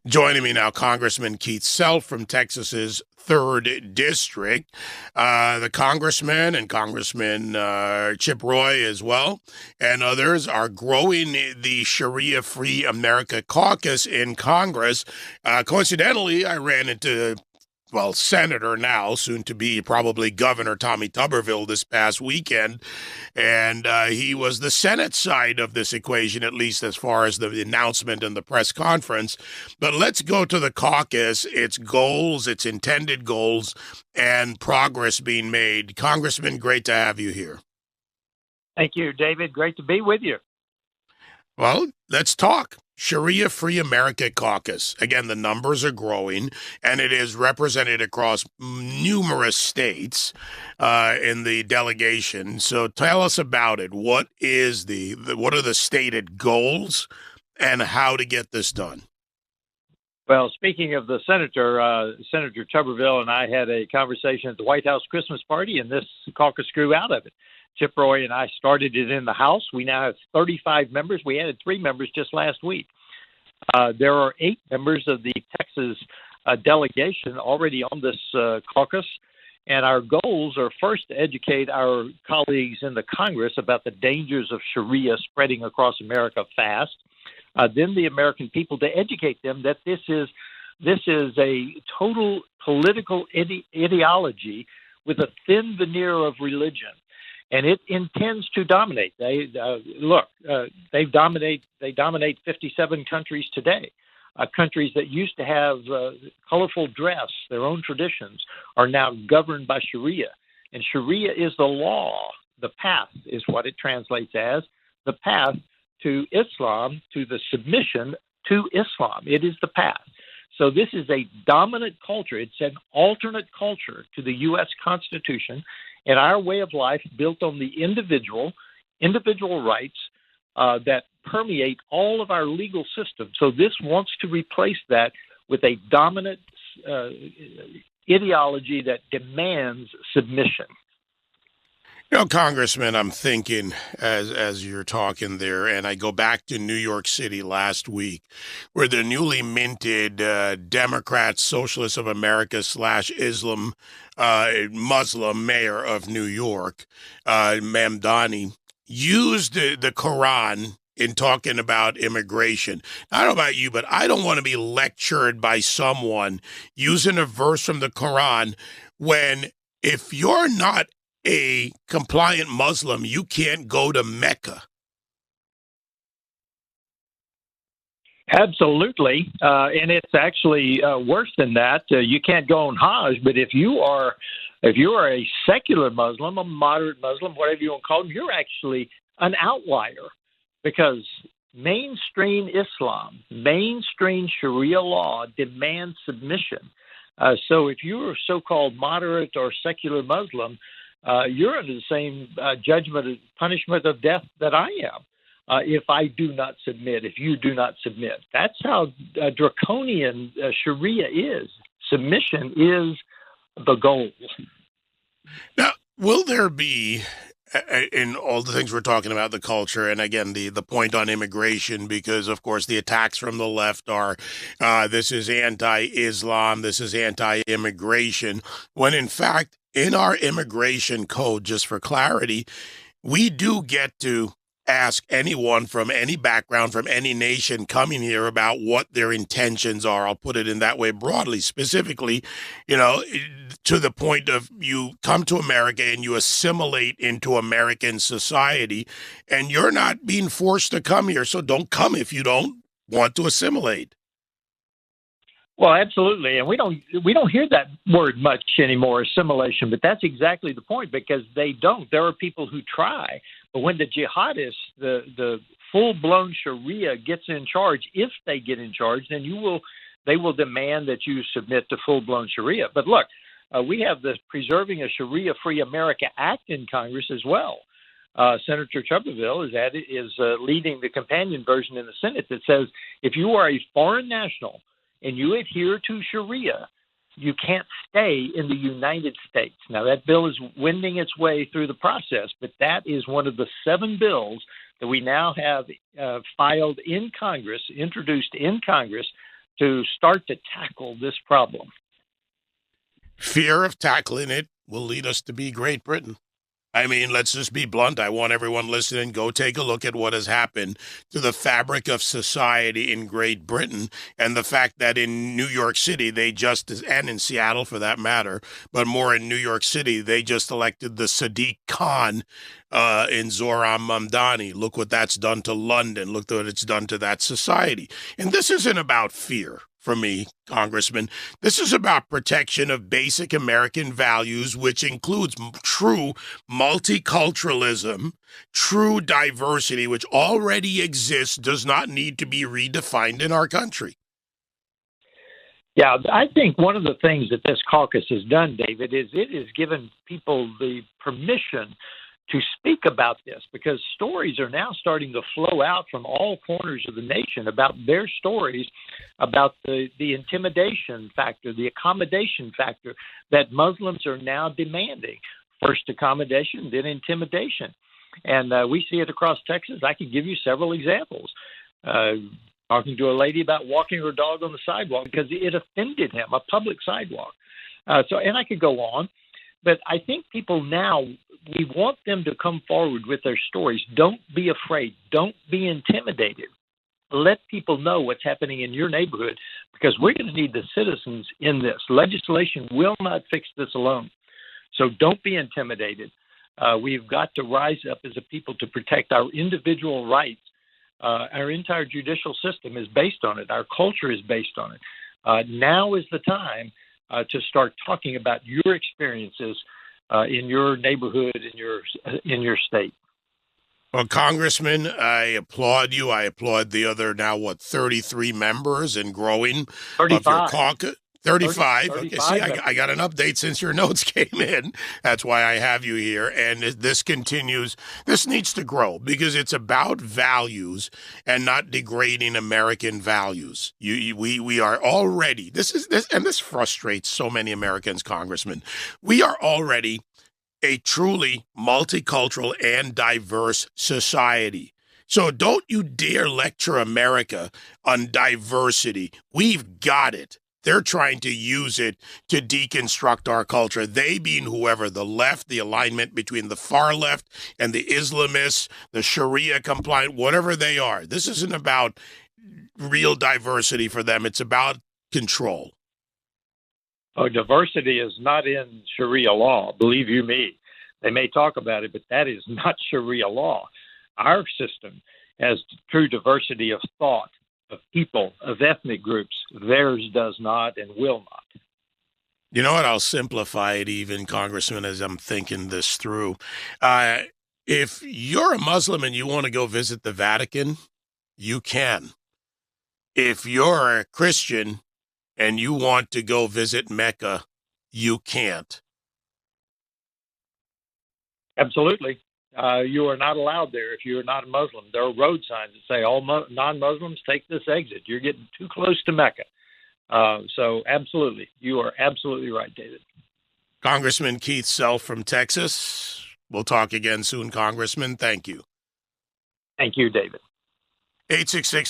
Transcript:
Joining me now, Congressman Keith Self from Texas's 3rd District. The congressman and Congressman Chip Roy as well, and others are growing the Sharia-Free America Caucus in Congress. Coincidentally, I ran into Senator now, soon to be probably Governor Tommy Tuberville this past weekend. And he was the Senate side of this equation, at least as far as the announcement and the press conference. But let's go to the caucus, its goals, its intended goals, and progress being made. Congressman, great to have you here. Thank you, David. Great to be with you. Well, let's talk. Sharia-Free America Caucus. Again, the numbers are growing, and it is represented across numerous states in the delegation. So tell us about it. What is what are the stated goals, and how to get this done? Well, speaking of the senator, Senator Tuberville and I had a conversation at the White House Christmas party, and this caucus grew out of it. Chip Roy and I started it in the House. We now have 35 members. We added 3 members just last week. There are 8 members of the Texas delegation already on this caucus. And our goals are first to educate our colleagues in the Congress about the dangers of Sharia spreading across America fast. Then the American people, to educate them that this is a total political ideology with a thin veneer of religion. And it intends to dominate. They dominate 57 countries today. Countries that used to have colorful dress, their own traditions, are now governed by Sharia. And Sharia is the law. The path is what it translates as, the path to Islam, to the submission to Islam. It is the path. So this is a dominant culture. It's an alternate culture to the U.S. Constitution and our way of life built on the individual rights that permeate all of our legal system. So this wants to replace that with a dominant ideology that demands submission. You know, Congressman, I'm thinking as you're talking there, and I go back to New York City last week, where the newly minted Democrat Socialist of America / Islam Muslim mayor of New York, Mamdani, used the Quran in talking about immigration. I don't know about you, but I don't want to be lectured by someone using a verse from the Quran when, if you're not a compliant Muslim, you can't go to Mecca. Absolutely, and it's actually worse than that. You can't go on Hajj, but if you are a secular Muslim, a moderate Muslim, whatever you want to call them, you're actually an outlier, because mainstream Islam, mainstream Sharia law demands submission. So if you're a so-called moderate or secular Muslim, you're under the same judgment and punishment of death that I am if I do not submit, if you do not submit. That's how draconian Sharia is. Submission is the goal. Now, will there be, in all the things we're talking about, the culture, and again, the point on immigration, because, of course, the attacks from the left are this is anti-Islam, this is anti-immigration, when in fact, in our immigration code, just for clarity, we do get to ask anyone from any background, from any nation coming here about what their intentions are. I'll put it in that way broadly. Specifically, to the point of you come to America and you assimilate into American society, and you're not being forced to come here, so don't come if you don't want to assimilate. Well, absolutely, and we don't hear that word much anymore, assimilation. But that's exactly the point, because they don't. There are people who try, but when the jihadists, the full-blown Sharia gets in charge, if they get in charge, then they will demand that you submit to full-blown Sharia. But look, we have the Preserving a Sharia-Free America Act in Congress as well. Senator Tuberville is leading the companion version in the Senate that says if you are a foreign national and you adhere to Sharia, you can't stay in the United States. Now, that bill is wending its way through the process, but that is one of the 7 bills that we now have filed in Congress, introduced in Congress, to start to tackle this problem? Fear of tackling it will lead us to be Great Britain. I mean, let's just be blunt. I want everyone listening, go take a look at what has happened to the fabric of society in Great Britain and the fact that in New York City, and in Seattle for that matter, but more in New York City, they just elected the Sadiq Khan in Zohran Mamdani. Look what that's done to London. Look what it's done to that society. And this isn't about fear. For me, Congressman, this is about protection of basic American values, which includes true multiculturalism, true diversity, which already exists, does not need to be redefined in our country. Yeah, I think one of the things that this caucus has done, David, is it has given people the permission to speak about this, because stories are now starting to flow out from all corners of the nation about their stories, about the intimidation factor, the accommodation factor that Muslims are now demanding. First accommodation, then intimidation. And we see it across Texas. I could give you several examples. Talking to a lady about walking her dog on the sidewalk because it offended him, a public sidewalk. And I could go on. But I think people now, we want them to come forward with their stories. Don't be afraid. Don't be intimidated. Let people know what's happening in your neighborhood, because we're going to need the citizens in this. Legislation will not fix this alone. So don't be intimidated. We've got to rise up as a people to protect our individual rights. Our entire judicial system is based on it. Our culture is based on it. Now is the time to start talking about your experiences in your neighborhood, in your state. Well, Congressman, I applaud you. I applaud the other now, 33 members and growing 35. of your caucus. 35. 35. Okay, see, I got an update since your notes came in. That's why I have you here. And this continues. This needs to grow because it's about values and not degrading American values. We are already, this frustrates so many Americans, Congressman. We are already a truly multicultural and diverse society. So don't you dare lecture America on diversity. We've got it. They're trying to use it to deconstruct our culture. They being whoever, the left, the alignment between the far left and the Islamists, the Sharia compliant, whatever they are. This isn't about real diversity for them. It's about control. Oh, diversity is not in Sharia law, believe you me. They may talk about it, but that is not Sharia law. Our system has true diversity of thought, of people, of ethnic groups. Theirs does not and will not. You know what? I'll simplify it even, Congressman, as I'm thinking this through. If you're a Muslim and you want to go visit the Vatican, you can. If you're a Christian and you want to go visit Mecca, you can't. Absolutely. You are not allowed there if you're not a Muslim. There are road signs that say all non-Muslims take this exit. You're getting too close to Mecca. So absolutely. You are absolutely right, David. Congressman Keith Self from Texas. We'll talk again soon, Congressman. Thank you. Thank you, David. 866